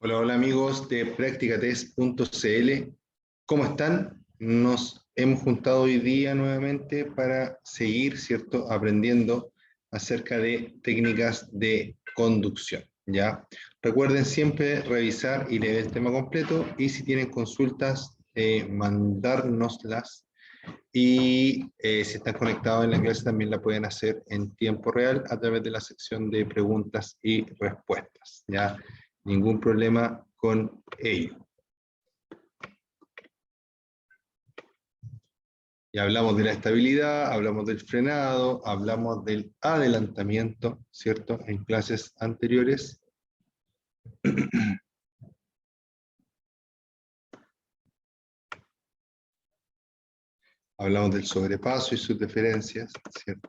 Hola, hola amigos de practicatest.cl. ¿Cómo están? Nos hemos juntado hoy día nuevamente para seguir, ¿cierto?, aprendiendo acerca de técnicas de conducción, ¿ya? Recuerden siempre revisar y leer el tema completo y si tienen consultas, mandárnoslas. Y si están conectados en la clase también la pueden hacer en tiempo real a través de la sección de preguntas y respuestas, ¿ya? Ningún problema con ello. Y hablamos de la estabilidad, hablamos del frenado, hablamos del adelantamiento, ¿cierto? En clases anteriores. Hablamos del sobrepaso y sus diferencias, ¿cierto?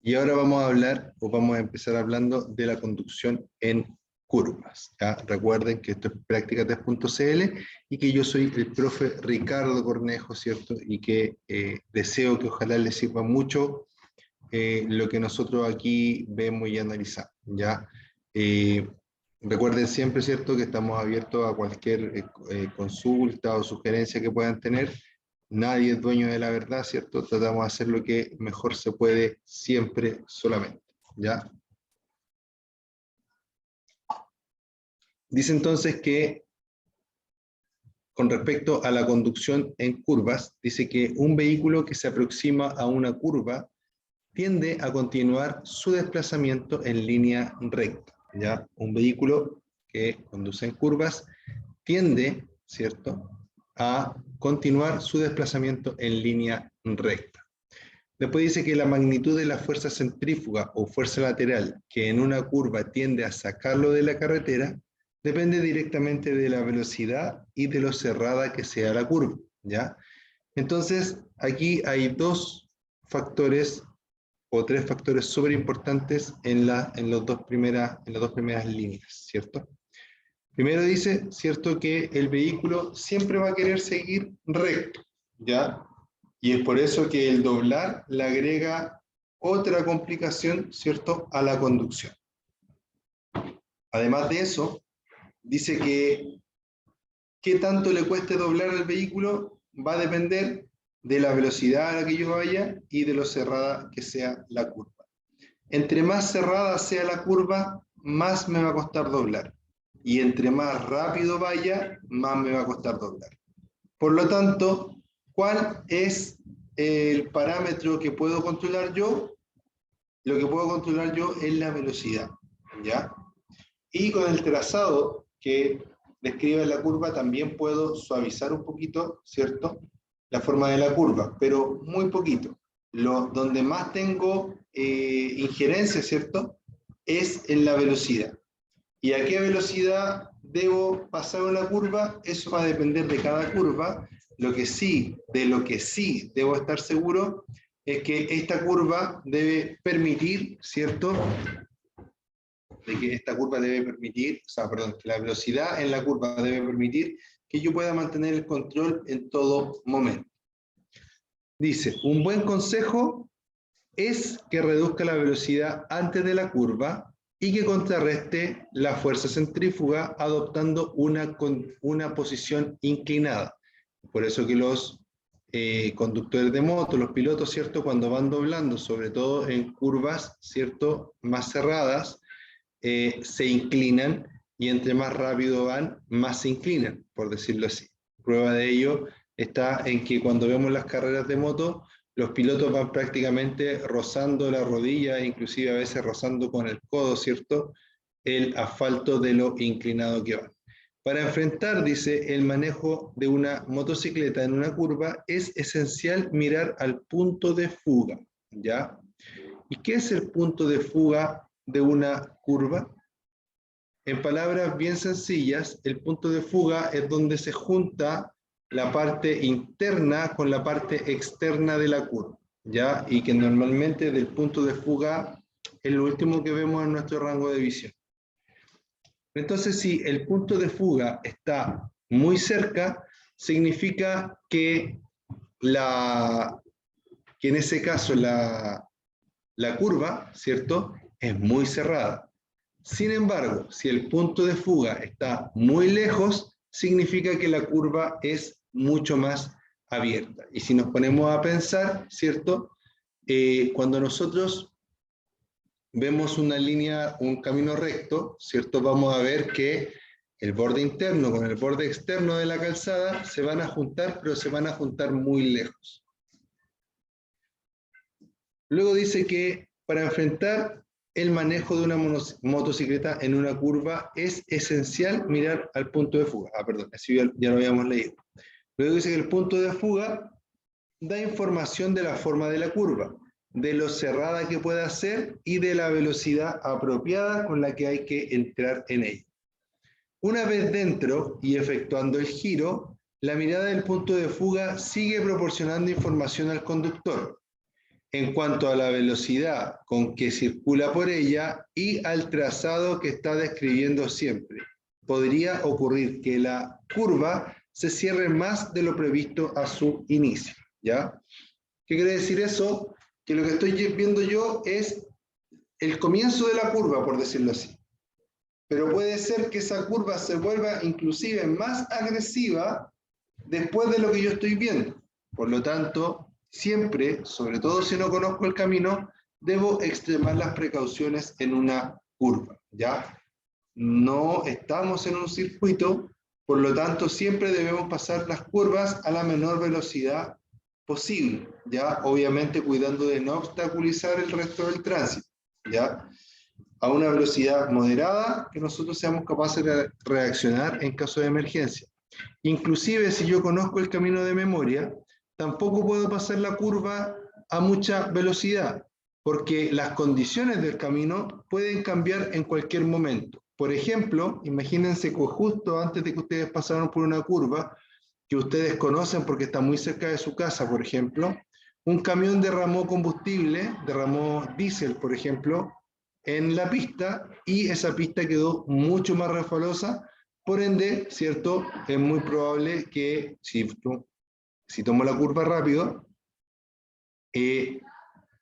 Y ahora vamos a hablar, o vamos a empezar hablando de la conducción en curvas. ¿Ya? Recuerden que esto es practicatest.cl y que yo soy el profe Ricardo Cornejo, ¿cierto? Y que deseo que ojalá les sirva mucho lo que nosotros aquí vemos y analizamos, ¿ya? Recuerden siempre, ¿cierto?, que estamos abiertos a cualquier consulta o sugerencia que puedan tener. Nadie es dueño de la verdad, ¿cierto? Tratamos de hacer lo que mejor se puede siempre solamente, ¿ya? Dice entonces que con respecto a la conducción en curvas, dice que un vehículo que se aproxima a una curva tiende a continuar su desplazamiento en línea recta, ¿ya? Un vehículo que conduce en curvas tiende, ¿cierto?, a continuar su desplazamiento en línea recta. Después dice que la magnitud de la fuerza centrífuga o fuerza lateral que en una curva tiende a sacarlo de la carretera depende directamente de la velocidad y de lo cerrada que sea la curva, ¿ya? Entonces, aquí hay dos factores o tres factores súper importantes en las dos primeras líneas, ¿cierto? Primero dice, ¿cierto?, que el vehículo siempre va a querer seguir recto, ¿ya? Y es por eso que el doblar le agrega otra complicación, ¿cierto?, a la conducción. Además de eso, dice que qué tanto le cueste doblar al vehículo va a depender de la velocidad a la que yo vaya y de lo cerrada que sea la curva. Entre más cerrada sea la curva, más me va a costar doblar. Y entre más rápido vaya, más me va a costar doblar. Por lo tanto, ¿cuál es el parámetro que puedo controlar yo? Lo que puedo controlar yo es la velocidad, ¿ya? Y con el trazado que describe la curva también puedo suavizar un poquito, ¿cierto?, la forma de la curva, pero muy poquito. Donde más tengo injerencia, ¿cierto?, es en la velocidad. ¿Y a qué velocidad debo pasar una curva? Eso va a depender de cada curva. De lo que sí debo estar seguro es que esta curva debe permitir, ¿cierto?, de que esta curva debe permitir, que la velocidad en la curva debe permitir que yo pueda mantener el control en todo momento. Dice, un buen consejo es que reduzca la velocidad antes de la curva y que contrarreste la fuerza centrífuga adoptando una posición inclinada. Por eso que los conductores de moto, los pilotos, ¿cierto?, cuando van doblando, sobre todo en curvas, ¿cierto?, más cerradas, se inclinan y entre más rápido van, más se inclinan, por decirlo así. Prueba de ello está en que cuando vemos las carreras de moto, los pilotos van prácticamente rozando la rodilla, inclusive a veces rozando con el codo, ¿cierto?, el asfalto de lo inclinado que van. Para enfrentar, dice, el manejo de una motocicleta en una curva, es esencial mirar al punto de fuga, ¿ya? ¿Y qué es el punto de fuga de una curva? En palabras bien sencillas, el punto de fuga es donde se junta la parte interna con la parte externa de la curva, ¿ya? Y que normalmente del punto de fuga es lo último que vemos en nuestro rango de visión. Entonces, si el punto de fuga está muy cerca, significa que en ese caso la curva, ¿cierto?, es muy cerrada. Sin embargo, si el punto de fuga está muy lejos, significa que la curva es mucho más abierta. Y si nos ponemos a pensar, ¿cierto? Cuando nosotros vemos una línea, un camino recto, ¿cierto? Vamos a ver que el borde interno con el borde externo de la calzada se van a juntar, pero se van a juntar muy lejos. Luego dice que para enfrentar el manejo de una motocicleta en una curva es esencial mirar al punto de fuga. Perdón, así ya lo habíamos leído. Luego dice que el punto de fuga da información de la forma de la curva, de lo cerrada que pueda ser y de la velocidad apropiada con la que hay que entrar en ella. Una vez dentro y efectuando el giro, la mirada del punto de fuga sigue proporcionando información al conductor en cuanto a la velocidad con que circula por ella y al trazado que está describiendo siempre. Podría ocurrir que la curva se cierre más de lo previsto a su inicio, ¿ya? ¿Qué quiere decir eso? Que lo que estoy viendo yo es el comienzo de la curva, por decirlo así. Pero puede ser que esa curva se vuelva inclusive más agresiva después de lo que yo estoy viendo. Por lo tanto, siempre, sobre todo si no conozco el camino, debo extremar las precauciones en una curva, ¿ya? No estamos en un circuito, por lo tanto, siempre debemos pasar las curvas a la menor velocidad posible, ¿ya? Obviamente cuidando de no obstaculizar el resto del tránsito, ¿ya? A una velocidad moderada que nosotros seamos capaces de reaccionar en caso de emergencia. Inclusive si yo conozco el camino de memoria, tampoco puedo pasar la curva a mucha velocidad, porque las condiciones del camino pueden cambiar en cualquier momento. Por ejemplo, imagínense que justo antes de que ustedes pasaron por una curva, que ustedes conocen porque está muy cerca de su casa, por ejemplo, un camión derramó combustible, derramó diésel, por ejemplo, en la pista y esa pista quedó mucho más resbalosa. Por ende, ¿cierto? Es muy probable que si tomo la curva rápido,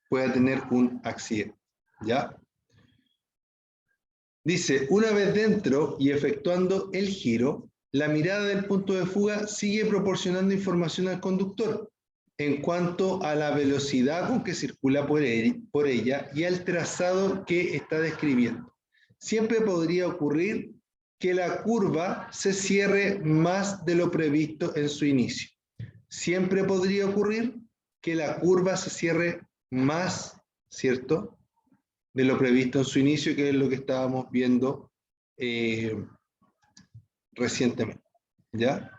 pueda tener un accidente, ¿ya? Dice, una vez dentro y efectuando el giro, la mirada del punto de fuga sigue proporcionando información al conductor en cuanto a la velocidad con que circula por ella y al trazado que está describiendo. Siempre podría ocurrir que la curva se cierre más de lo previsto en su inicio. Siempre podría ocurrir que la curva se cierre más, ¿cierto?, de lo previsto en su inicio, que es lo que estábamos viendo recientemente, ¿ya?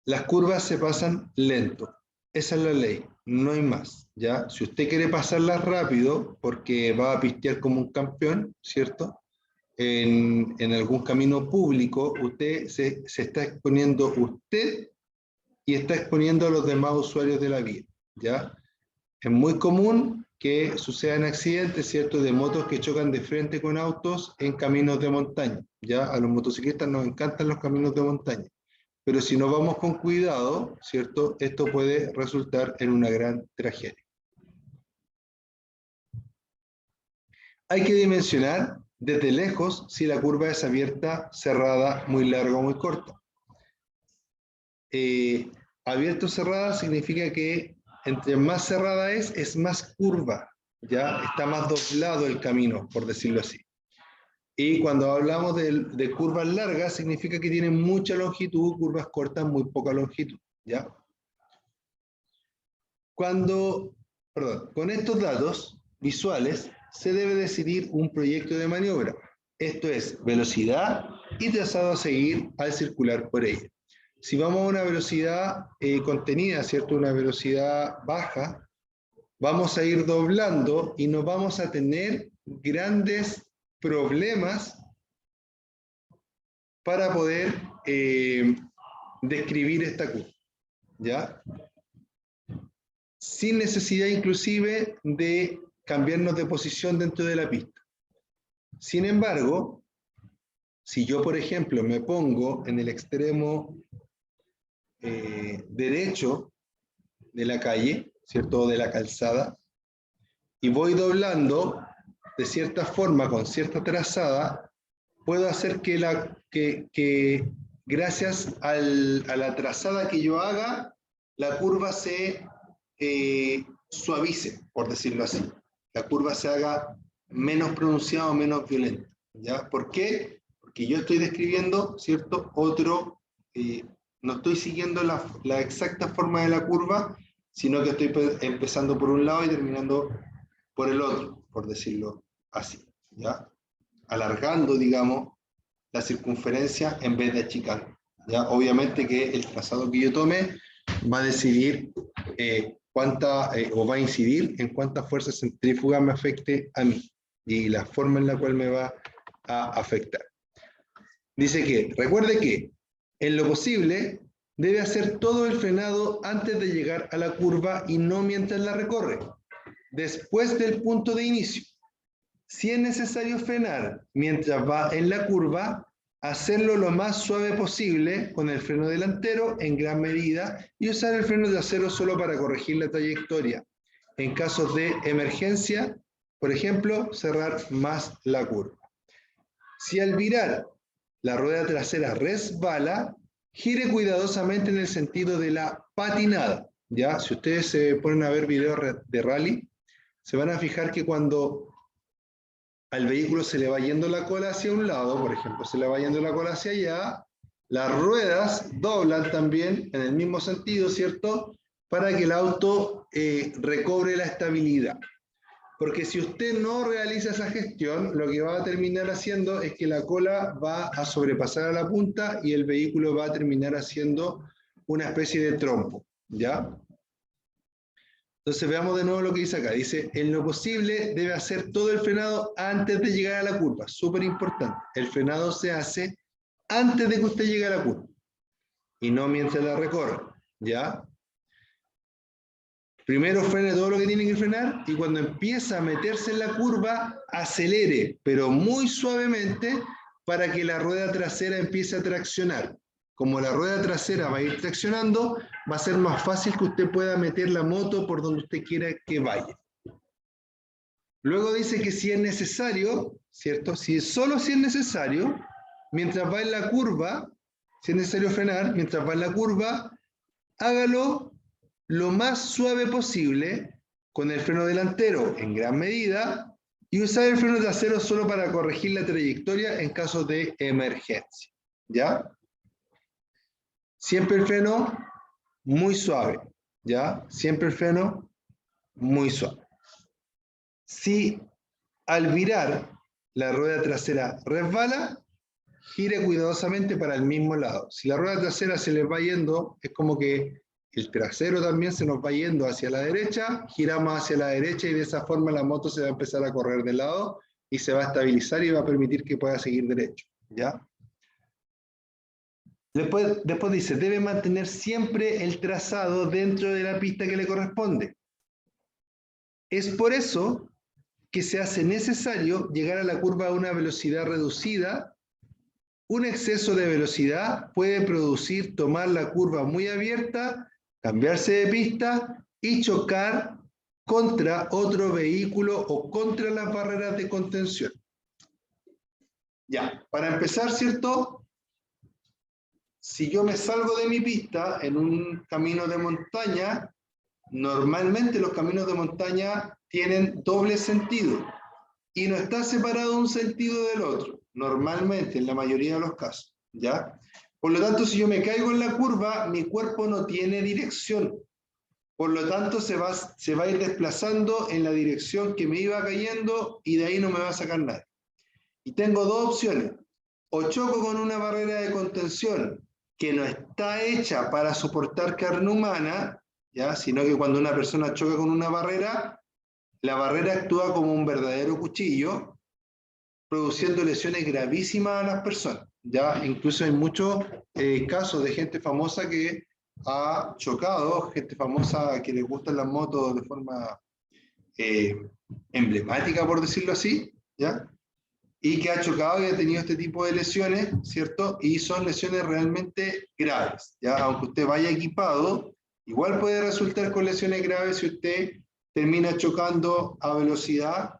Las curvas se pasan lento, esa es la ley, no hay más, ¿ya? Si usted quiere pasarlas rápido, porque va a pistear como un campeón, ¿cierto?, en algún camino público, usted se está exponiendo usted y está exponiendo a los demás usuarios de la vía, ¿ya? Es muy común que sucedan accidentes, ¿cierto?, de motos que chocan de frente con autos en caminos de montaña, ¿ya? A los motociclistas nos encantan los caminos de montaña, pero si no vamos con cuidado, ¿cierto?, esto puede resultar en una gran tragedia. Hay que dimensionar desde lejos si la curva es abierta, cerrada, muy larga o muy corta. Abierto o cerrada significa que entre más cerrada es más curva, ya está más doblado el camino, por decirlo así. Y cuando hablamos de curvas largas, significa que tienen mucha longitud, curvas cortas, muy poca longitud, ¿ya? Con estos datos visuales, se debe decidir un proyecto de maniobra. Esto es, velocidad y trazado a seguir al circular por ella. Si vamos a una velocidad contenida, ¿cierto?, una velocidad baja, vamos a ir doblando y no vamos a tener grandes problemas para poder describir esta curva, ¿ya? Sin necesidad inclusive de cambiarnos de posición dentro de la pista. Sin embargo, si yo, por ejemplo, me pongo en el extremo derecho de la calle, ¿cierto?, de la calzada, y voy doblando, de cierta forma, con cierta trazada, puedo hacer que gracias a la trazada que yo haga, la curva se suavice, por decirlo así. La curva se haga menos pronunciada o menos violenta. ¿Ya? ¿Por qué? Porque yo estoy describiendo, ¿cierto? No estoy siguiendo la exacta forma de la curva, sino que estoy empezando por un lado y terminando por el otro, por decirlo así. ¿Ya? Alargando, digamos, la circunferencia en vez de achicando. ¿Ya? Obviamente que el trazado que yo tome va a decidir o va a incidir en cuánta fuerza centrífuga me afecte a mí y la forma en la cual me va a afectar. Dice que, recuerde que, en lo posible, debe hacer todo el frenado antes de llegar a la curva y no mientras la recorre, después del punto de inicio. Si es necesario frenar mientras va en la curva, hacerlo lo más suave posible con el freno delantero en gran medida y usar el freno trasero solo para corregir la trayectoria. En casos de emergencia, por ejemplo, cerrar más la curva. Si al virar la rueda trasera resbala, gire cuidadosamente en el sentido de la patinada. ¿Ya? Si ustedes se ponen a ver videos de rally, se van a fijar que cuando al vehículo se le va yendo la cola hacia un lado, por ejemplo, se le va yendo la cola hacia allá, las ruedas doblan también en el mismo sentido, ¿cierto? Para que el auto recobre la estabilidad. Porque si usted no realiza esa gestión, lo que va a terminar haciendo es que la cola va a sobrepasar a la punta y el vehículo va a terminar haciendo una especie de trompo, ¿ya? Entonces veamos de nuevo lo que dice acá. Dice, en lo posible debe hacer todo el frenado antes de llegar a la curva. Súper importante. El frenado se hace antes de que usted llegue a la curva y no mientras la recorre, ¿ya? Primero frene todo lo que tiene que frenar y cuando empieza a meterse en la curva, acelere, pero muy suavemente para que la rueda trasera empiece a traccionar. Como la rueda trasera va a ir traccionando, va a ser más fácil que usted pueda meter la moto por donde usted quiera que vaya. Luego dice que si es necesario, ¿cierto? Solo si es necesario, mientras va en la curva, si es necesario frenar, mientras va en la curva, hágalo lo más suave posible con el freno delantero en gran medida y usar el freno trasero solo para corregir la trayectoria en caso de emergencia. ¿Ya? Siempre el freno muy suave. ¿Ya? Siempre el freno muy suave. Si al virar la rueda trasera resbala, gire cuidadosamente para el mismo lado. Si la rueda trasera se les va yendo, es como que el trasero también se nos va yendo hacia la derecha, giramos hacia la derecha y de esa forma la moto se va a empezar a correr de lado y se va a estabilizar y va a permitir que pueda seguir derecho. ¿Ya? Después dice, debe mantener siempre el trazado dentro de la pista que le corresponde. Es por eso que se hace necesario llegar a la curva a una velocidad reducida. Un exceso de velocidad puede producir tomar la curva muy abierta, cambiarse de pista y chocar contra otro vehículo o contra las barreras de contención. Ya, para empezar, ¿cierto? Si yo me salgo de mi pista en un camino de montaña, normalmente los caminos de montaña tienen doble sentido y no está separado un sentido del otro, normalmente, en la mayoría de los casos, ¿ya? Por lo tanto, si yo me caigo en la curva, mi cuerpo no tiene dirección, por lo tanto se va a ir desplazando en la dirección que me iba cayendo y de ahí no me va a sacar nada. Y tengo dos opciones, o choco con una barrera de contención que no está hecha para soportar carne humana, ¿ya? Sino que cuando una persona choca con una barrera, la barrera actúa como un verdadero cuchillo, produciendo lesiones gravísimas a las personas. Ya incluso hay muchos casos de gente famosa que ha chocado, gente famosa que le gustan las motos de forma emblemática, por decirlo así, ¿ya? Y que ha chocado y ha tenido este tipo de lesiones, ¿cierto? Y son lesiones realmente graves, ¿ya? Aunque usted vaya equipado, igual puede resultar con lesiones graves si usted termina chocando a velocidad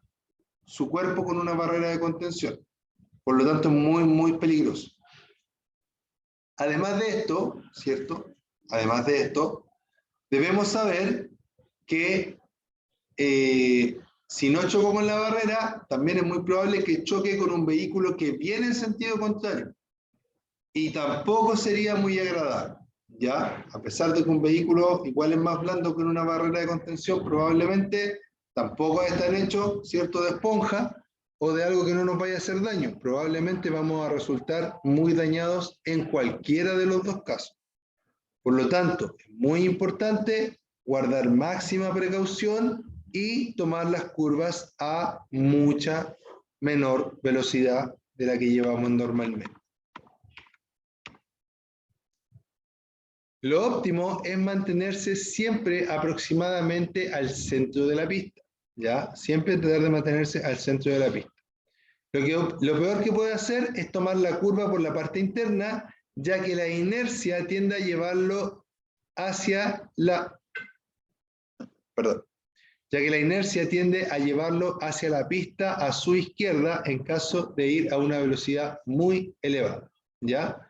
su cuerpo con una barrera de contención. Por lo tanto, es muy, muy peligroso. Además de esto, ¿cierto? Además de esto, debemos saber que si no chocó con la barrera, también es muy probable que choque con un vehículo que viene en sentido contrario. Y tampoco sería muy agradable, ¿ya? A pesar de que un vehículo igual es más blando que una barrera de contención, probablemente tampoco están hechos, ¿cierto?, de esponja o de algo que no nos vaya a hacer daño. Probablemente vamos a resultar muy dañados en cualquiera de los dos casos. Por lo tanto, es muy importante guardar máxima precaución y tomar las curvas a mucha menor velocidad de la que llevamos normalmente. Lo óptimo es mantenerse siempre aproximadamente al centro de la pista, ¿ya? Siempre tratar de mantenerse al centro de la pista. Lo peor que puede hacer es tomar la curva por la parte interna, ya que la inercia tiende a llevarlo hacia la... Perdón. Ya que la inercia tiende a llevarlo hacia la pista a su izquierda en caso de ir a una velocidad muy elevada, ¿ya?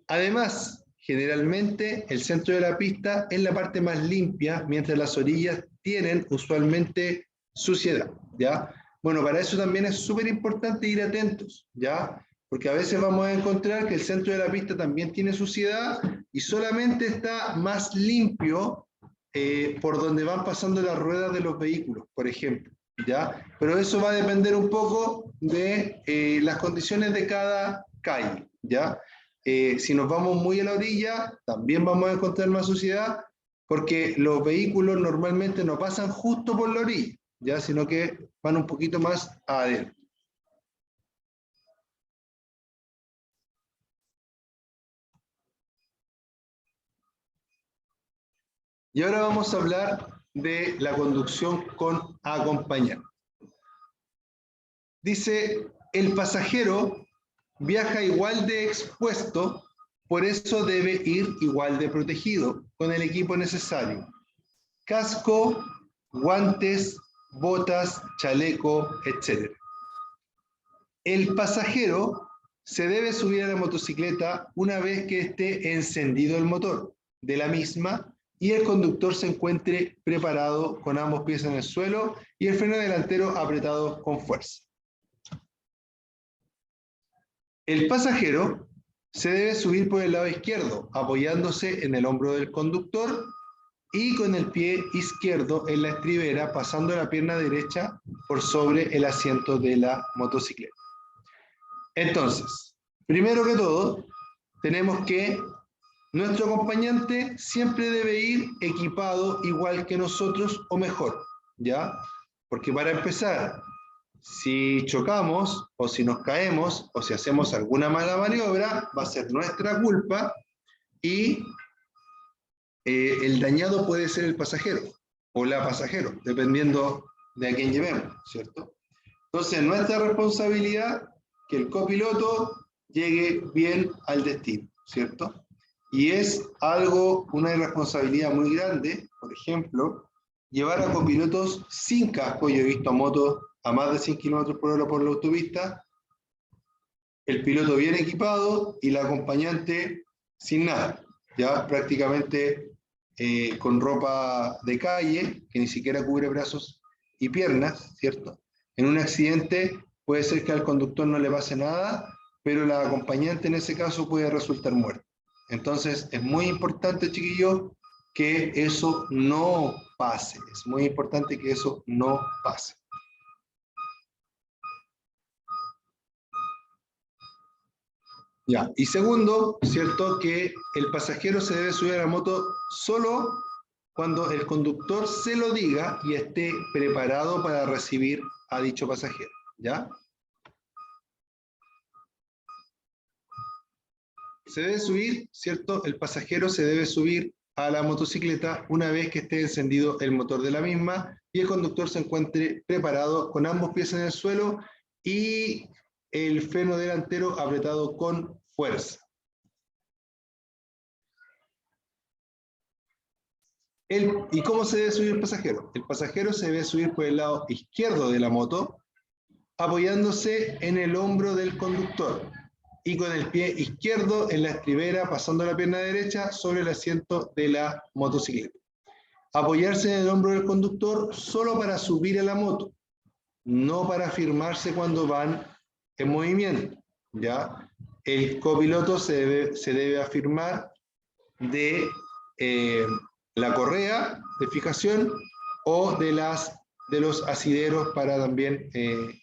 Además, generalmente el centro de la pista es la parte más limpia, mientras las orillas tienen usualmente suciedad, ¿ya? Bueno, para eso también es súper importante ir atentos, ¿ya? Porque a veces vamos a encontrar que el centro de la pista también tiene suciedad y solamente está más limpio por donde van pasando las ruedas de los vehículos, por ejemplo, ¿ya? Pero eso va a depender un poco de las condiciones de cada calle, ¿ya? Si nos vamos muy a la orilla, también vamos a encontrar más suciedad, porque los vehículos normalmente no pasan justo por la orilla, ¿ya? Sino que van un poquito más adentro. Y ahora vamos a hablar de la conducción con acompañante. Dice, el pasajero viaja igual de expuesto, por eso debe ir igual de protegido, con el equipo necesario. Casco, guantes, botas, chaleco, etc. El pasajero se debe subir a la motocicleta una vez que esté encendido el motor de la misma y el conductor se encuentre preparado con ambos pies en el suelo y el freno delantero apretado con fuerza. El pasajero se debe subir por el lado izquierdo, apoyándose en el hombro del conductor y con el pie izquierdo en la estribera, pasando la pierna derecha por sobre el asiento de la motocicleta. Entonces, primero que todo, tenemos que nuestro acompañante siempre debe ir equipado igual que nosotros o mejor, ¿ya? Porque para empezar, si chocamos o si nos caemos o si hacemos alguna mala maniobra, va a ser nuestra culpa y el dañado puede ser el pasajero o la pasajero, dependiendo de a quién llevemos, ¿cierto? Entonces, nuestra responsabilidad que el copiloto llegue bien al destino, ¿cierto? Y es algo, una irresponsabilidad muy grande, por ejemplo, llevar a copilotos sin casco. Yo he visto motos a más de 100 km por hora por la autopista, el piloto bien equipado y la acompañante sin nada, ya prácticamente con ropa de calle, que ni siquiera cubre brazos y piernas, ¿cierto? En un accidente puede ser que al conductor no le pase nada, pero la acompañante en ese caso puede resultar muerta. Entonces es muy importante, chiquillos, que eso no pase. Es muy importante que eso no pase. Ya, y segundo, ¿cierto? Que el pasajero se debe subir a la moto solo cuando el conductor se lo diga y esté preparado para recibir a dicho pasajero, ¿ya? Se debe subir, ¿cierto? El pasajero se debe subir a la motocicleta una vez que esté encendido el motor de la misma y el conductor se encuentre preparado con ambos pies en el suelo y el freno delantero apretado con fuerza. ¿Y cómo se debe subir el pasajero? El pasajero se debe subir por el lado izquierdo de la moto apoyándose en el hombro del conductor y con el pie izquierdo en la estribera, pasando la pierna derecha sobre el asiento de la motocicleta. Apoyarse en el hombro del conductor solo para subir a la moto, no para afirmarse cuando van en movimiento, ¿ya? El copiloto se debe afirmar de la correa de fijación o de los asideros para también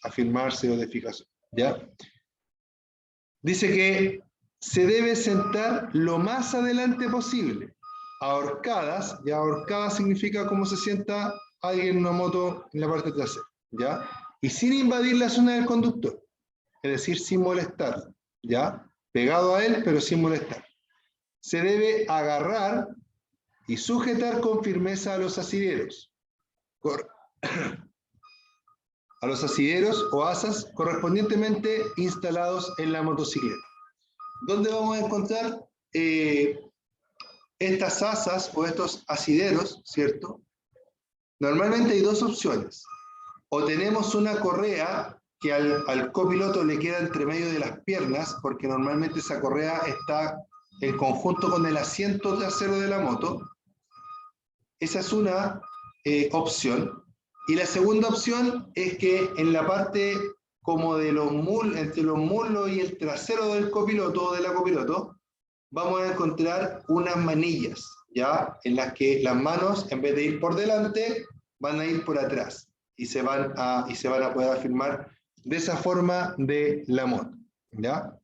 afirmarse o de fijación, ¿ya? Dice que se debe sentar lo más adelante posible, ahorcadas, ya ahorcada significa cómo se sienta alguien en una moto en la parte trasera, ¿ya? Y sin invadir la zona del conductor, es decir, sin molestar, ¿ya? Pegado a él, pero sin molestar. Se debe agarrar y sujetar con firmeza a los asideros. A los asideros o asas correspondientemente instalados en la motocicleta. ¿Dónde vamos a encontrar estas asas o estos asideros, ¿cierto? Normalmente hay dos opciones. O tenemos una correa que al copiloto le queda entre medio de las piernas, porque normalmente esa correa está en conjunto con el asiento trasero de la moto. Esa es una opción. Y la segunda opción es que en la parte como de entre los muslos y el trasero del copiloto o de la copiloto, vamos a encontrar unas manillas, ¿ya? En las que las manos, en vez de ir por delante, van a ir por atrás y se van a poder afirmar de esa forma de la moto, ¿ya?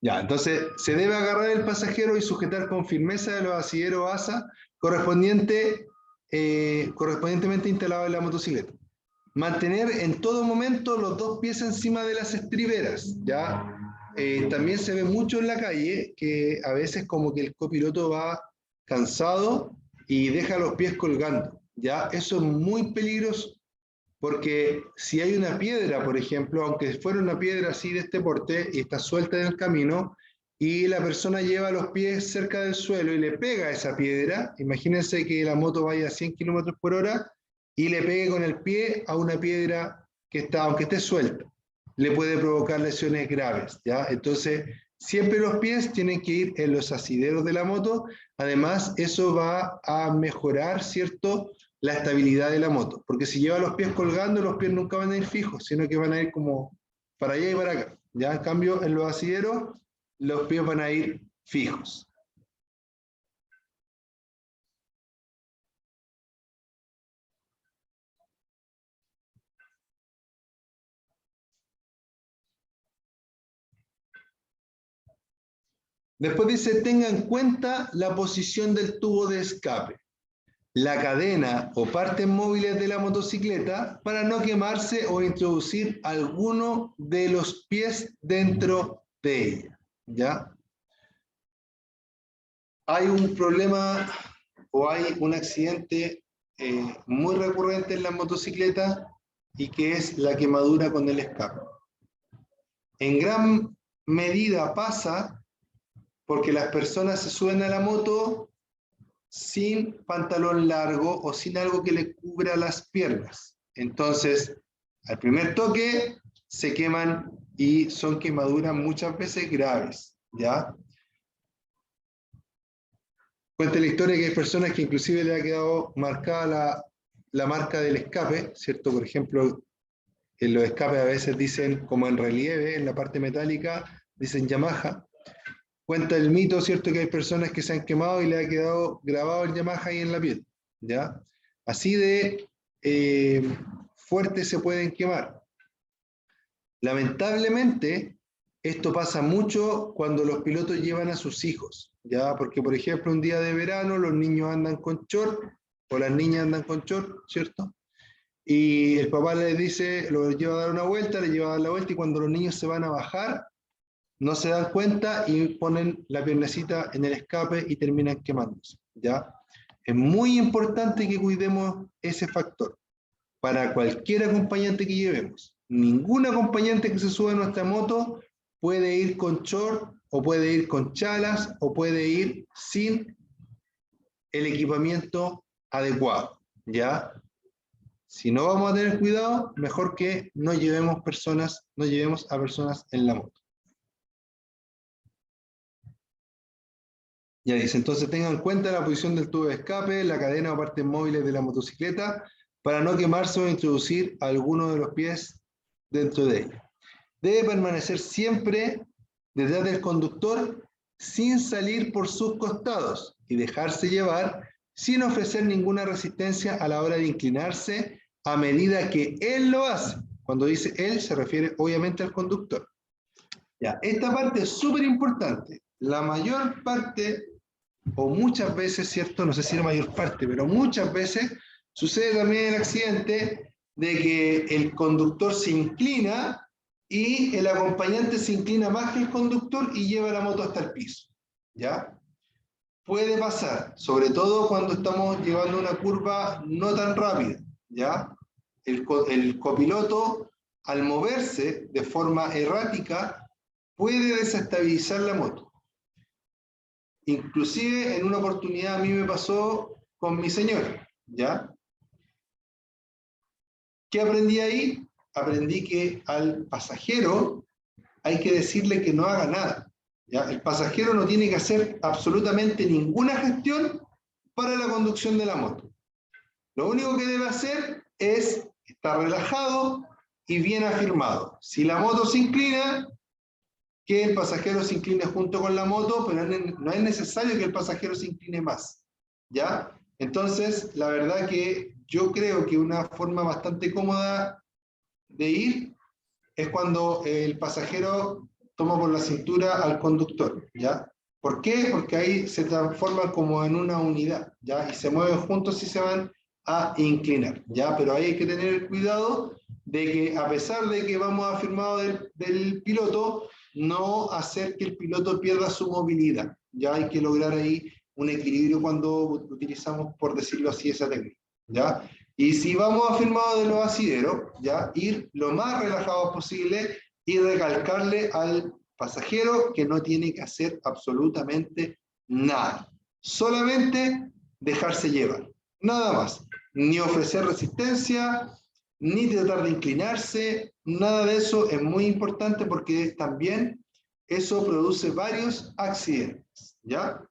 Ya, entonces se debe agarrar el pasajero y sujetar con firmeza de los asideros ASA correspondientemente instalados en la motocicleta. Mantener en todo momento los dos pies encima de las estriberas, ¿ya? También se ve mucho en la calle que a veces como que el copiloto va cansado y deja los pies colgando, ¿ya? Eso es muy peligroso, porque si hay una piedra, por ejemplo, aunque fuera una piedra así de este porte y está suelta en el camino, y la persona lleva los pies cerca del suelo y le pega a esa piedra, imagínense que la moto vaya a 100 kilómetros por hora y le pegue con el pie a una piedra que está, aunque esté suelta, le puede provocar lesiones graves, ¿ya? Entonces, siempre los pies tienen que ir en los asideros de la moto. Además, eso va a mejorar, ¿cierto?, la estabilidad de la moto, porque si lleva los pies colgando, los pies nunca van a ir fijos, sino que van a ir como para allá y para acá, ¿ya? En cambio, en los asideros, los pies van a ir fijos. Después dice, tenga en cuenta la posición del tubo de escape, la cadena o partes móviles de la motocicleta para no quemarse o introducir alguno de los pies dentro de ella, ¿ya? Hay un problema o hay un accidente muy recurrente en la motocicleta y que es la quemadura con el escape. En gran medida pasa porque las personas se suben a la moto sin pantalón largo o sin algo que le cubra las piernas. Entonces, al primer toque se queman y son quemaduras muchas veces graves, ¿ya? Cuenta la historia que hay personas que inclusive le ha quedado marcada la marca del escape, ¿cierto? Por ejemplo, en los escapes a veces dicen, como en relieve, en la parte metálica, dicen Yamaha. Cuenta el mito, ¿cierto?, que hay personas que se han quemado y le ha quedado grabado el Yamaha ahí en la piel, ¿ya? Así de fuerte se pueden quemar. Lamentablemente, esto pasa mucho cuando los pilotos llevan a sus hijos, ¿ya? Porque, por ejemplo, un día de verano los niños andan con short o las niñas andan con short, ¿cierto? Y el papá les dice, los lleva a dar una vuelta, les lleva a dar la vuelta y cuando los niños se van a bajar, no se dan cuenta y ponen la piernecita en el escape y terminan quemándose, ¿ya? Es muy importante que cuidemos ese factor para cualquier acompañante que llevemos. Ningún acompañante que se suba a nuestra moto puede ir con short o puede ir con chalas o puede ir sin el equipamiento adecuado, ¿ya? Si no vamos a tener cuidado, mejor que no llevemos a personas en la moto. Ya dice, entonces tengan en cuenta la posición del tubo de escape, la cadena o partes móviles de la motocicleta, para no quemarse o introducir alguno de los pies dentro de ella. Debe permanecer siempre detrás del conductor sin salir por sus costados y dejarse llevar sin ofrecer ninguna resistencia a la hora de inclinarse a medida que él lo hace. Cuando dice él, se refiere obviamente al conductor. Ya, esta parte es súper importante. La mayor parte, o muchas veces, ¿cierto? No sé si la mayor parte, pero muchas veces sucede también el accidente de que el conductor se inclina y el acompañante se inclina más que el conductor y lleva la moto hasta el piso, ¿ya? Puede pasar, sobre todo cuando estamos llevando una curva no tan rápida, ¿ya? El copiloto, al moverse de forma errática, puede desestabilizar la moto. Inclusive, en una oportunidad a mí me pasó con mi señora, ¿ya? ¿Qué aprendí ahí? Aprendí que al pasajero hay que decirle que no haga nada, ¿ya? El pasajero no tiene que hacer absolutamente ninguna gestión para la conducción de la moto. Lo único que debe hacer es estar relajado y bien afirmado. Si la moto se inclina, que el pasajero se incline junto con la moto, pero no es necesario que el pasajero se incline más, ¿ya? Entonces, la verdad que yo creo que una forma bastante cómoda de ir es cuando el pasajero toma por la cintura al conductor, ¿ya? ¿Por qué? Porque ahí se transforman como en una unidad, ¿ya? Y se mueven juntos y se van a inclinar, ¿ya? Pero ahí hay que tener cuidado de que, a pesar de que vamos afirmado del piloto, no hacer que el piloto pierda su movilidad, ¿ya? Hay que lograr ahí un equilibrio cuando utilizamos, por decirlo así, esa técnica, ¿ya? Y si vamos afirmados de los asideros, ¿ya? Ir lo más relajados posible y recalcarle al pasajero que no tiene que hacer absolutamente nada. Solamente dejarse llevar. Nada más. Ni ofrecer resistencia, ni tratar de inclinarse. Nada de eso es muy importante porque también eso produce varios accidentes, ¿ya?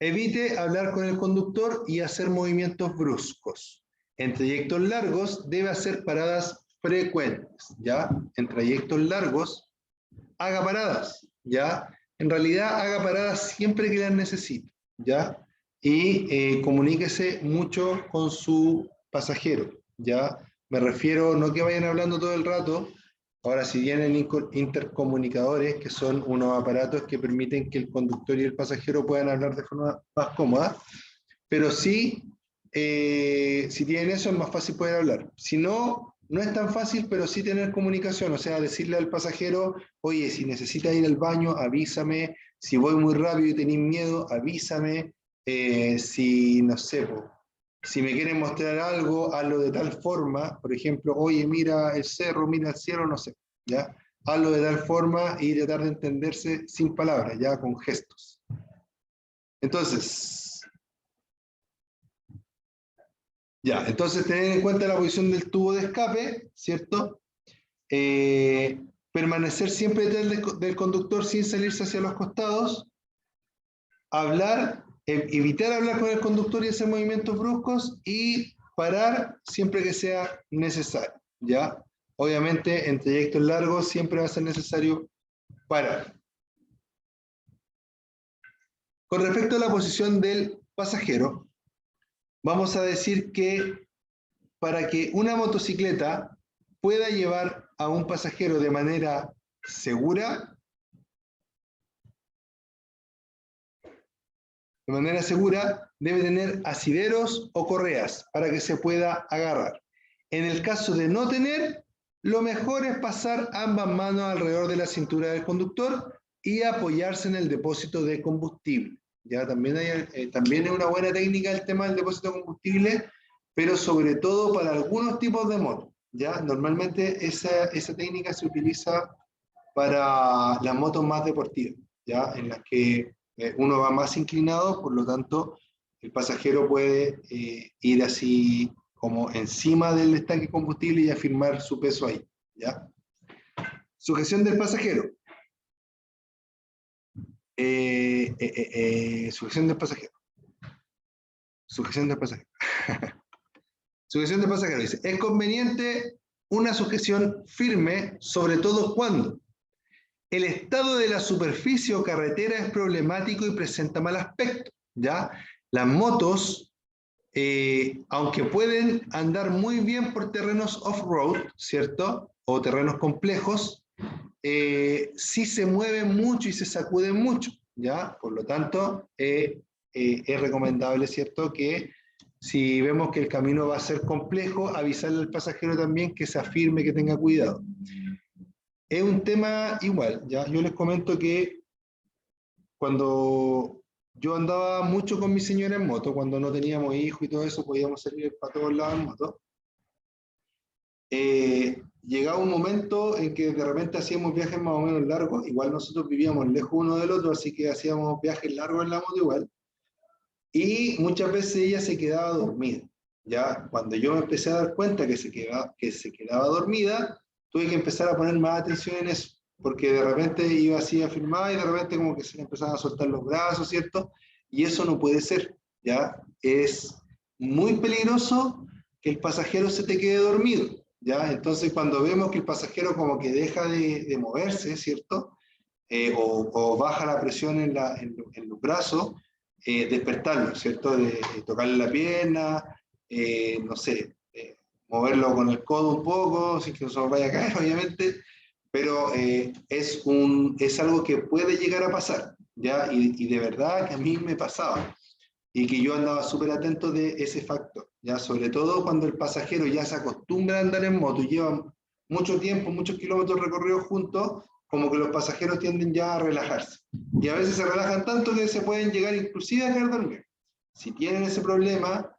Evite hablar con el conductor y hacer movimientos bruscos. En trayectos largos debe hacer paradas frecuentes, ¿ya? En trayectos largos, haga paradas, ¿ya? En realidad, haga paradas siempre que las necesite, ¿ya? Y comuníquese mucho con su pasajero, ¿ya? Me refiero, no que vayan hablando todo el rato. Ahora, si tienen intercomunicadores, que son unos aparatos que permiten que el conductor y el pasajero puedan hablar de forma más cómoda, pero sí, si tienen eso es más fácil poder hablar. Si no, no es tan fácil, pero sí tener comunicación, o sea, decirle al pasajero, oye, si necesitas ir al baño, avísame, si voy muy rápido y tenés miedo, avísame, si, no sé, si me quieren mostrar algo, hazlo de tal forma, por ejemplo, oye, mira el cerro, mira el cielo, no sé, ¿ya? Hazlo de tal forma y tratar de entenderse sin palabras, ya con gestos. Entonces, ya, entonces tener en cuenta la posición del tubo de escape, ¿cierto? Permanecer siempre detrás del conductor sin salirse hacia los costados, hablar, evitar hablar con el conductor y hacer movimientos bruscos y parar siempre que sea necesario, ¿ya? Obviamente en trayectos largos siempre va a ser necesario parar. Con respecto a la posición del pasajero, vamos a decir que para que una motocicleta pueda llevar a un pasajero de manera segura, debe tener asideros o correas para que se pueda agarrar. En el caso de no tener, lo mejor es pasar ambas manos alrededor de la cintura del conductor y apoyarse en el depósito de combustible, Ya también es una buena técnica el tema del depósito de combustible, pero sobre todo para algunos tipos de motos. Ya normalmente esa técnica se utiliza para las motos más deportivas, ya en las que uno va más inclinado, por lo tanto el pasajero puede ir así como encima del estanque de combustible y afirmar su peso ahí, ¿ya? Sujeción del pasajero. Sujeción del pasajero. Sujeción del pasajero. Sujeción del pasajero dice, es conveniente una sujeción firme, sobre todo cuando el estado de la superficie o carretera es problemático y presenta mal aspecto, ¿ya? Las motos, aunque pueden andar muy bien por terrenos off-road, ¿cierto? O terrenos complejos, sí se mueven mucho y se sacuden mucho, ¿ya? Por lo tanto, es recomendable, ¿cierto?, que si vemos que el camino va a ser complejo, avisarle al pasajero también que se afirme, que tenga cuidado. Es un tema igual, ¿ya? Yo les comento que cuando yo andaba mucho con mi señora en moto, cuando no teníamos hijos y todo eso, podíamos salir para todos lados en moto, llegaba un momento en que de repente hacíamos viajes más o menos largos, igual nosotros vivíamos lejos uno del otro, así que hacíamos viajes largos en la moto igual, y muchas veces ella se quedaba dormida. Ya cuando yo me empecé a dar cuenta que se quedaba dormida, tuve que empezar a poner más atención en eso, porque de repente iba así a firmar y de repente como que se le empezaban a soltar los brazos, ¿cierto? Y eso no puede ser, ¿ya? Es muy peligroso que el pasajero se te quede dormido, ¿ya? Entonces cuando vemos que el pasajero como que deja de moverse, ¿cierto? O baja la presión en los brazos, despertarlo, ¿cierto? De tocarle la pierna, no sé, moverlo con el codo un poco, sin que no se nos vaya a caer, obviamente, pero es algo que puede llegar a pasar, ¿ya? Y de verdad que a mí me pasaba, y que yo andaba súper atento de ese factor, ¿ya? Sobre todo cuando el pasajero ya se acostumbra a andar en moto y lleva mucho tiempo, muchos kilómetros recorridos juntos, como que los pasajeros tienden ya a relajarse. Y a veces se relajan tanto que se pueden llegar inclusive a quedar dormidos. Si tienen ese problema,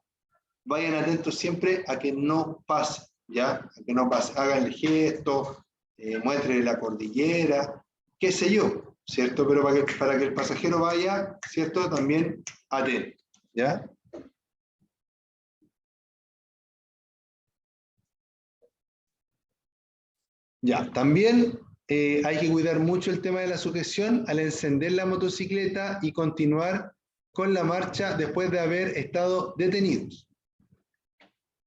vayan atentos siempre a que no pase, ¿ya? A que no pase. Hagan el gesto, muestren la cordillera, qué sé yo, ¿cierto? Pero para que el pasajero vaya, ¿cierto? También atento, ¿ya? Ya, también hay que cuidar mucho el tema de la sujeción al encender la motocicleta y continuar con la marcha después de haber estado detenidos.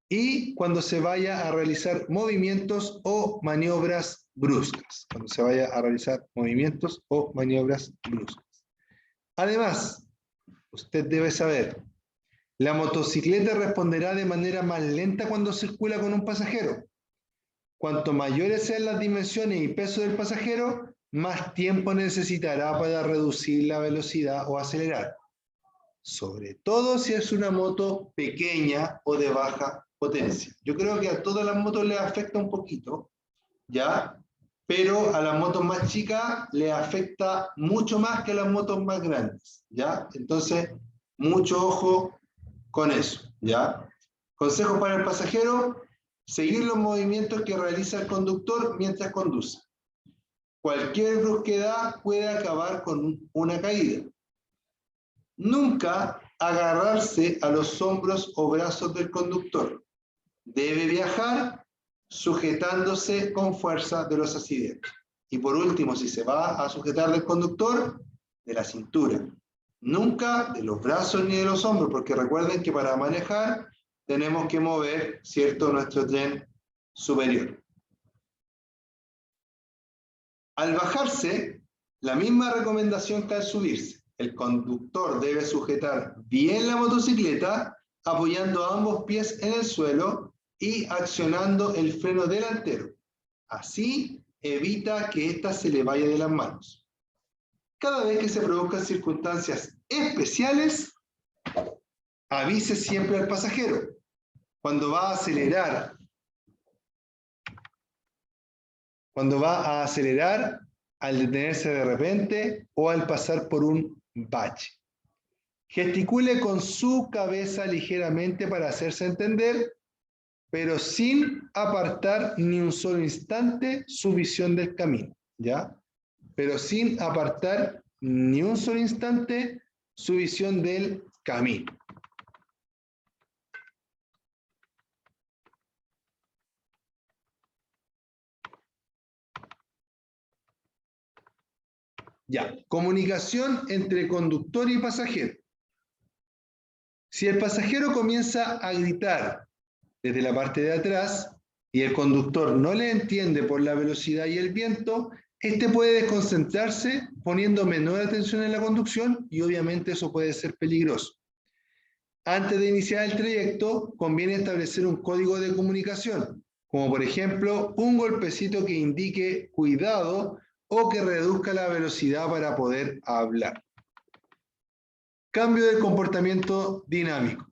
Y cuando se vaya a realizar movimientos o maniobras bruscas. Cuando se vaya a realizar movimientos o maniobras bruscas. Además, usted debe saber, la motocicleta responderá de manera más lenta cuando circula con un pasajero. Cuanto mayores sean las dimensiones y peso del pasajero, más tiempo necesitará para reducir la velocidad o acelerar. Sobre todo si es una moto pequeña o de baja potencia. Yo creo que a todas las motos les afecta un poquito, ¿ya? Pero a las motos más chicas les afecta mucho más que a las motos más grandes, ¿ya? Entonces, mucho ojo con eso, ¿ya? Consejos para el pasajero: seguir los movimientos que realiza el conductor mientras conduce. Cualquier brusquedad puede acabar con una caída. Nunca agarrarse a los hombros o brazos del conductor. Debe viajar sujetándose con fuerza de los asientos. Y por último, si se va a sujetar del conductor, de la cintura. Nunca de los brazos ni de los hombros, porque recuerden que para manejar tenemos que mover, ¿cierto?, nuestro tren superior. Al bajarse, la misma recomendación que al subirse. El conductor debe sujetar bien la motocicleta, apoyando ambos pies en el suelo y accionando el freno delantero. Así evita que ésta se le vaya de las manos. Cada vez que se produzcan circunstancias especiales, avise siempre al pasajero. Cuando va a acelerar, al detenerse de repente o al pasar por un bache. Gesticule con su cabeza ligeramente para hacerse entender, pero sin apartar ni un solo instante su visión del camino, ¿ya? Pero sin apartar ni un solo instante su visión del camino. Ya, comunicación entre conductor y pasajero. Si el pasajero comienza a gritar desde la parte de atrás y el conductor no le entiende por la velocidad y el viento, este puede desconcentrarse poniendo menor atención en la conducción y obviamente eso puede ser peligroso. Antes de iniciar el trayecto, conviene establecer un código de comunicación, como por ejemplo un golpecito que indique cuidado o que reduzca la velocidad para poder hablar. Cambio del comportamiento dinámico.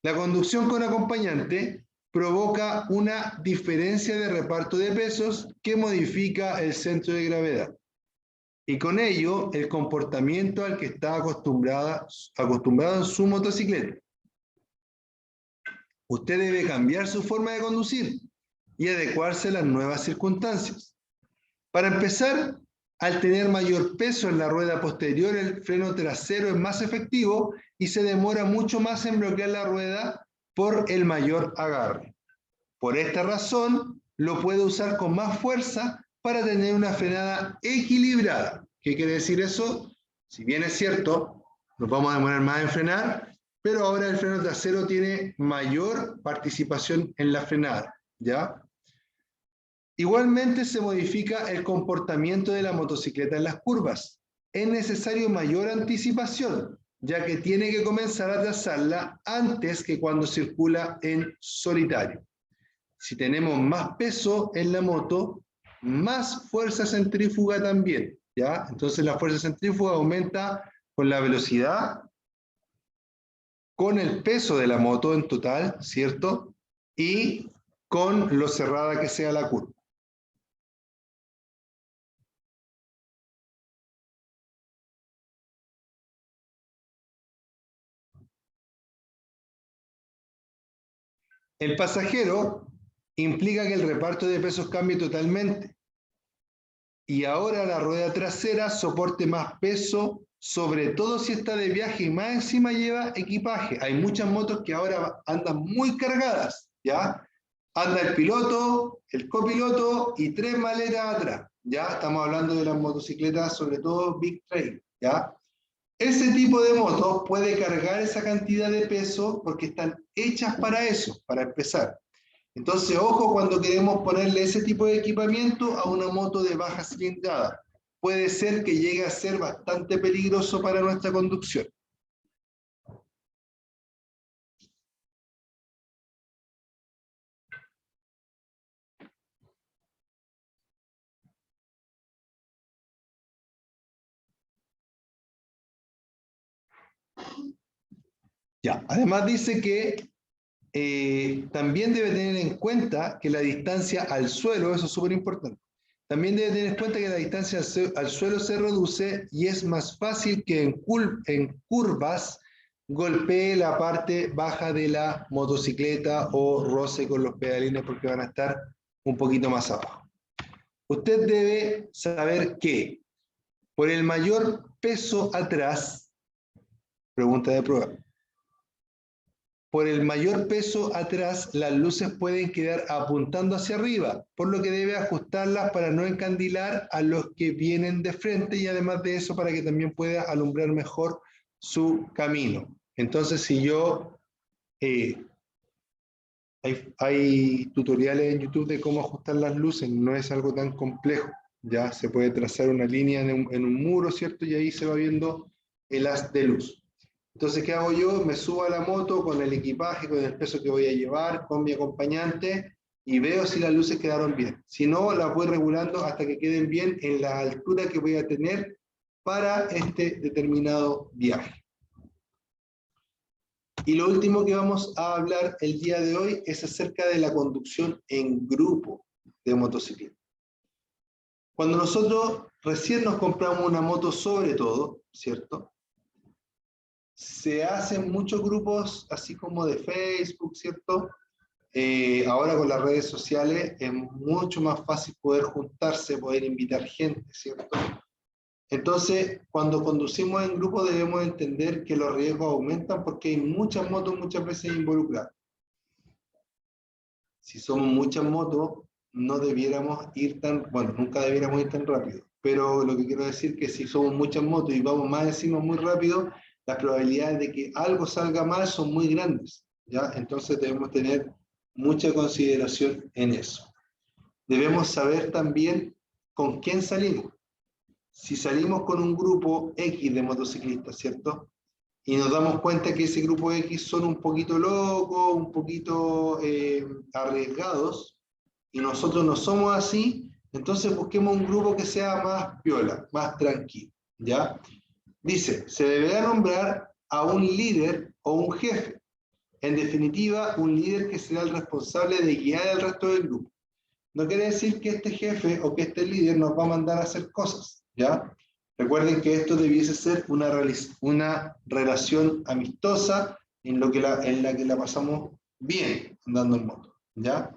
La conducción con acompañante provoca una diferencia de reparto de pesos que modifica el centro de gravedad. Y con ello, el comportamiento al que está acostumbrado en su motocicleta. Usted debe cambiar su forma de conducir y adecuarse a las nuevas circunstancias. Para empezar, al tener mayor peso en la rueda posterior, el freno trasero es más efectivo y se demora mucho más en bloquear la rueda por el mayor agarre. Por esta razón, lo puede usar con más fuerza para tener una frenada equilibrada. ¿Qué quiere decir eso? Si bien es cierto, nos vamos a demorar más en frenar, pero ahora el freno trasero tiene mayor participación en la frenada, ¿ya? Igualmente se modifica el comportamiento de la motocicleta en las curvas. Es necesario mayor anticipación, ya que tiene que comenzar a trazarla antes que cuando circula en solitario. Si tenemos más peso en la moto, más fuerza centrífuga también, ¿ya? Entonces la fuerza centrífuga aumenta con la velocidad, con el peso de la moto en total, ¿cierto? Y con lo cerrada que sea la curva. El pasajero implica que el reparto de pesos cambie totalmente. Y ahora la rueda trasera soporte más peso, sobre todo si está de viaje y más encima lleva equipaje. Hay muchas motos que ahora andan muy cargadas, ¿ya? Anda el piloto, el copiloto y 3 maletas atrás, ¿ya? Estamos hablando de las motocicletas, sobre todo Big Trail, ¿ya? Ese tipo de motos puede cargar esa cantidad de peso porque están hechas para eso, para empezar. Entonces, ojo cuando queremos ponerle ese tipo de equipamiento a una moto de baja cilindrada. Puede ser que llegue a ser bastante peligroso para nuestra conducción. Ya, además dice que también debe tener en cuenta que la distancia al suelo, eso es súper importante, también debe tener en cuenta que la distancia al suelo se reduce y es más fácil que en curvas golpee la parte baja de la motocicleta o roce con los pedalines porque van a estar un poquito más abajo. Usted debe saber que por el mayor peso atrás, pregunta de prueba, por el mayor peso atrás, las luces pueden quedar apuntando hacia arriba, por lo que debe ajustarlas para no encandilar a los que vienen de frente y además de eso para que también pueda alumbrar mejor su camino. Entonces, si yo... hay tutoriales en YouTube de cómo ajustar las luces, no es algo tan complejo. Ya se puede trazar una línea en un muro, ¿cierto? Y ahí se va viendo el haz de luz. Entonces, ¿qué hago yo? Me subo a la moto con el equipaje, con el peso que voy a llevar, con mi acompañante, y veo si las luces quedaron bien. Si no, las voy regulando hasta que queden bien en la altura que voy a tener para este determinado viaje. Y lo último que vamos a hablar el día de hoy es acerca de la conducción en grupo de motocicleta. Cuando nosotros recién nos compramos una moto sobre todo, ¿cierto? se hacen muchos grupos, así como de Facebook, ¿cierto? Ahora con las redes sociales es mucho más fácil poder juntarse, poder invitar gente, ¿cierto? Entonces, cuando conducimos en grupo debemos entender que los riesgos aumentan porque hay muchas motos muchas veces involucradas. Si somos muchas motos, no debiéramos ir tan, bueno, nunca debiéramos ir tan rápido, pero lo que quiero decir es que si somos muchas motos y vamos más encima muy rápido, las probabilidades de que algo salga mal son muy grandes, ¿ya? Entonces debemos tener mucha consideración en eso. Debemos saber también con quién salimos. Si salimos con un grupo X de motociclistas, ¿cierto? Y nos damos cuenta que ese grupo X son un poquito locos, un poquito arriesgados, y nosotros no somos así, entonces busquemos un grupo que sea más piola, más tranquilo, ¿ya? Dice, se deberá nombrar a un líder o un jefe. En definitiva, un líder que será el responsable de guiar al resto del grupo. No quiere decir que este jefe o que este líder nos va a mandar a hacer cosas, ¿ya? Recuerden que esto debiese ser una relación amistosa en la que la pasamos bien andando en moto, ¿ya?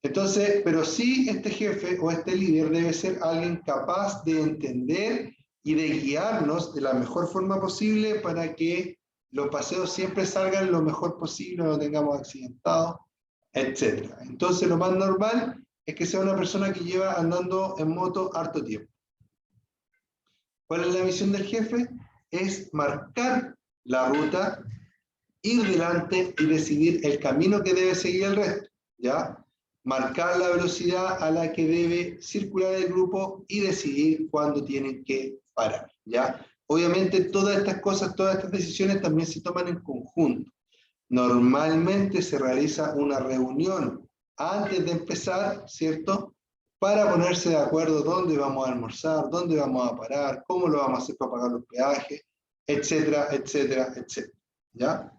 Entonces, pero sí este jefe o este líder debe ser alguien capaz de entender y de guiarnos de la mejor forma posible para que los paseos siempre salgan lo mejor posible, no tengamos accidentados, etc. Entonces, lo más normal es que sea una persona que lleva andando en moto harto tiempo. ¿Cuál es la misión del jefe? Es marcar la ruta, ir delante y decidir el camino que debe seguir el resto, ¿ya? Marcar la velocidad a la que debe circular el grupo y decidir cuándo tienen que parar, ¿ya? Obviamente todas estas cosas, todas estas decisiones también se toman en conjunto. Normalmente se realiza una reunión antes de empezar, ¿cierto? Para ponerse de acuerdo dónde vamos a almorzar, dónde vamos a parar, cómo lo vamos a hacer para pagar los peajes, etcétera, etcétera, etcétera, ¿ya?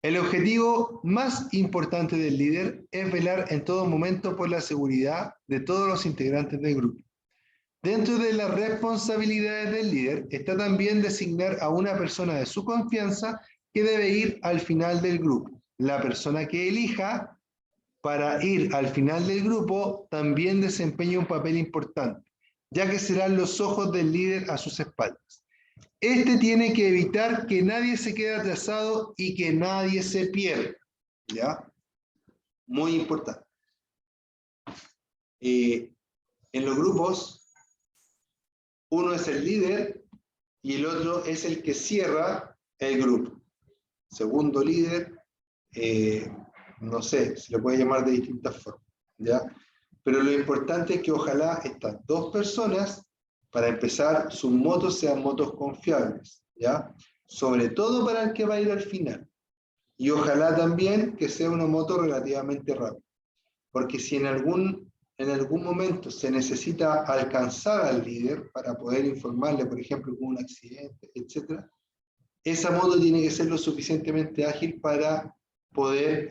El objetivo más importante del líder es velar en todo momento por la seguridad de todos los integrantes del grupo. Dentro de las responsabilidades del líder está también designar a una persona de su confianza que debe ir al final del grupo. La persona que elija para ir al final del grupo también desempeña un papel importante, ya que serán los ojos del líder a sus espaldas. Este tiene que evitar que nadie se quede atrasado y que nadie se pierda, ¿ya? Muy importante. En los grupos, uno es el líder y el otro es el que cierra el grupo. Segundo líder, no sé, se le puede llamar de distintas formas, ¿ya? Pero lo importante es que ojalá estas dos personas, para empezar, sus motos sean motos confiables, ¿ya? Sobre todo para el que va a ir al final. Y ojalá también que sea una moto relativamente rápida. Porque si en algún momento se necesita alcanzar al líder para poder informarle, por ejemplo, con un accidente, etc., esa moto tiene que ser lo suficientemente ágil para poder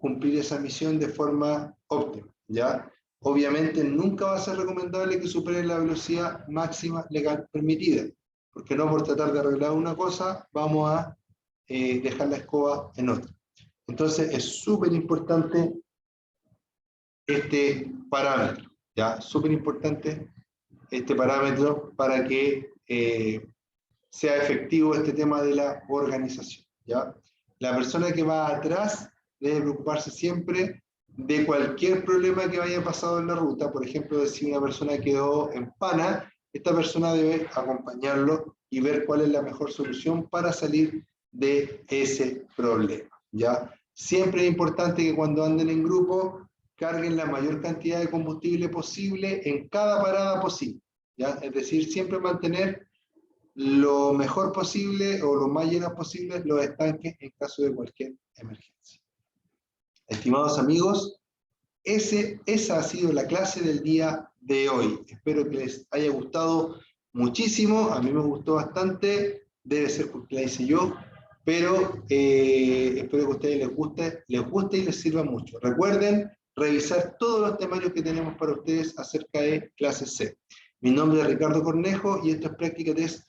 cumplir esa misión de forma óptima, ¿ya? Obviamente nunca va a ser recomendable que supere la velocidad máxima legal permitida, porque no por tratar de arreglar una cosa vamos a dejar la escoba en otra. Entonces es súper importante este parámetro, ¿ya? Súper importante este parámetro para que sea efectivo este tema de la organización, ¿ya? La persona que va atrás debe preocuparse siempre de cualquier problema que haya pasado en la ruta. Por ejemplo, si una persona quedó en pana, esta persona debe acompañarlo y ver cuál es la mejor solución para salir de ese problema, ¿ya? Siempre es importante que cuando anden en grupo carguen la mayor cantidad de combustible posible en cada parada posible, ¿ya? Es decir, siempre mantener lo mejor posible o lo más llenos posible los estanques en caso de cualquier emergencia. Estimados amigos, esa ha sido la clase del día de hoy. Espero que les haya gustado muchísimo. A mí me gustó bastante. Debe ser porque la hice yo, pero espero que a ustedes les guste y les sirva mucho. Recuerden revisar todos los temarios que tenemos para ustedes acerca de clase C. Mi nombre es Ricardo Cornejo y esto es Práctica Test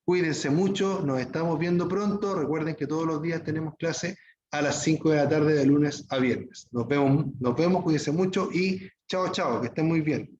Cuídense mucho, nos estamos viendo pronto. Recuerden que todos los días tenemos clase a las 5 de la tarde de lunes a viernes. Nos vemos, cuídense mucho y chao, chao, que estén muy bien.